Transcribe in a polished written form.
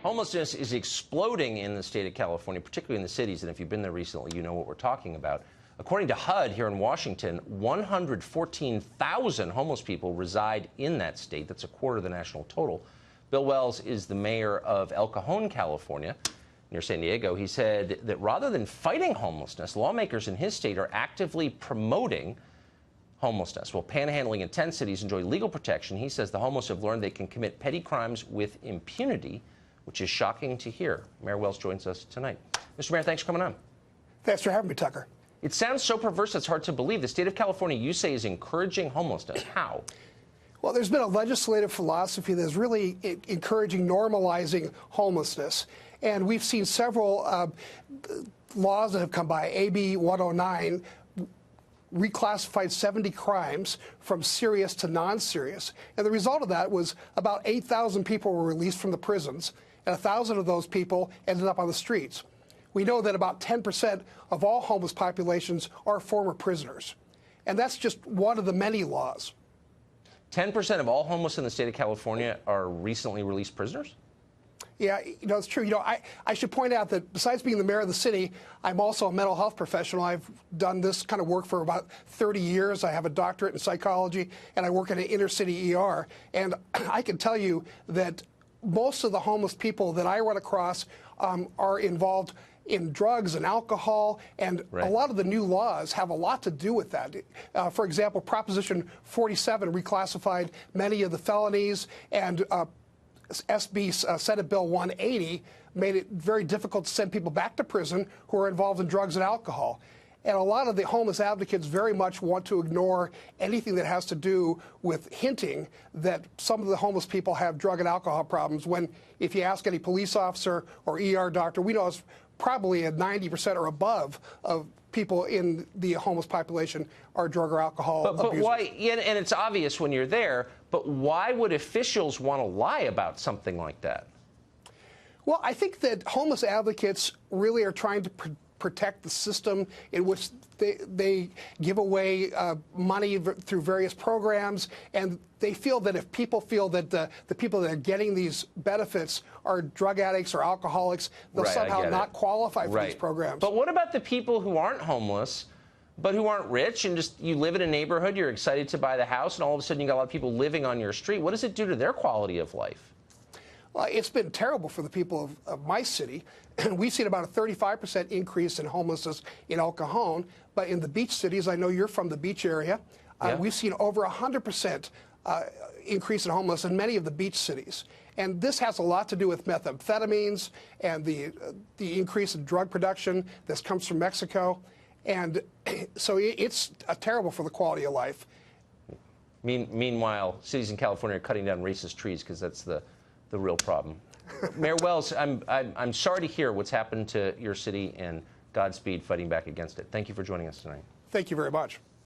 Homelessness is exploding in the state of California, particularly in the cities, and if you've been there recently, you know what we're talking about. According to HUD here in Washington, 114,000 homeless people reside in that state. That's a quarter of the national total. Bill Wells is the mayor of El Cajon, California, near San Diego. He said that rather than fighting homelessness, lawmakers in his state are actively promoting homelessness. While panhandling in 10 cities enjoy legal protection, he says the homeless have learned they can commit petty crimes with impunity, which is shocking to hear. Mayor Wells joins us tonight. Mr. Mayor, thanks for coming on. Thanks for having me, Tucker. It sounds so perverse it's hard to believe. The state of California, you say, is encouraging homelessness. How? Well, there's been a legislative philosophy that's really encouraging normalizing homelessness. And we've seen several laws that have come by. AB 109 reclassified 70 crimes from serious to non-serious. And the result of that was about 8,000 people were released from the prisons, and 1,000 of those people ended up on the streets. We know that about 10% of all homeless populations are former prisoners. And that's just one of the many laws. 10% of all homeless in the state of California are recently released prisoners? Yeah, it's true. I should point out that besides being the mayor of the city, I'm also a mental health professional. I've done this kind of work for about 30 years. I have a doctorate in psychology, and I work in an inner city ER. And I can tell you that most of the homeless people that I run across are involved in drugs and alcohol, and right. A lot of the new laws have a lot to do with that. For example, Proposition 47 reclassified many of the felonies, and Senate Bill 180 made it very difficult to send people back to prison who are involved in drugs and alcohol. And a lot of the homeless advocates very much want to ignore anything that has to do with hinting that some of the homeless people have drug and alcohol problems, when if you ask any police officer or ER doctor, we know it's probably at 90% or above of people in the homeless population are drug or alcohol abusers. But why, and it's obvious when you're there, but why would officials want to lie about something like that? Well, I think that homeless advocates really are trying to protect the system in which they give away money through various programs, and they feel that if people feel that the people that are getting these benefits are drug addicts or alcoholics, they'll somehow not qualify for these programs. But what about the people who aren't homeless, but who aren't rich, and just you live in a neighborhood, you're excited to buy the house, and all of a sudden you got a lot of people living on your street? What does it do to their quality of life? Well, it's been terrible for the people of my city. We've seen about a 35% increase in homelessness in El Cajon, but in the beach cities, I know you're from the beach area, we've seen over 100% increase in homelessness in many of the beach cities. And this has a lot to do with methamphetamines and the increase in drug production that comes from Mexico. And so it's terrible for the quality of life. Meanwhile, cities in California are cutting down racist trees because that's the real problem. Mayor Wells, I'm sorry to hear what's happened to your city, and Godspeed fighting back against it. Thank you for joining us tonight. Thank you very much.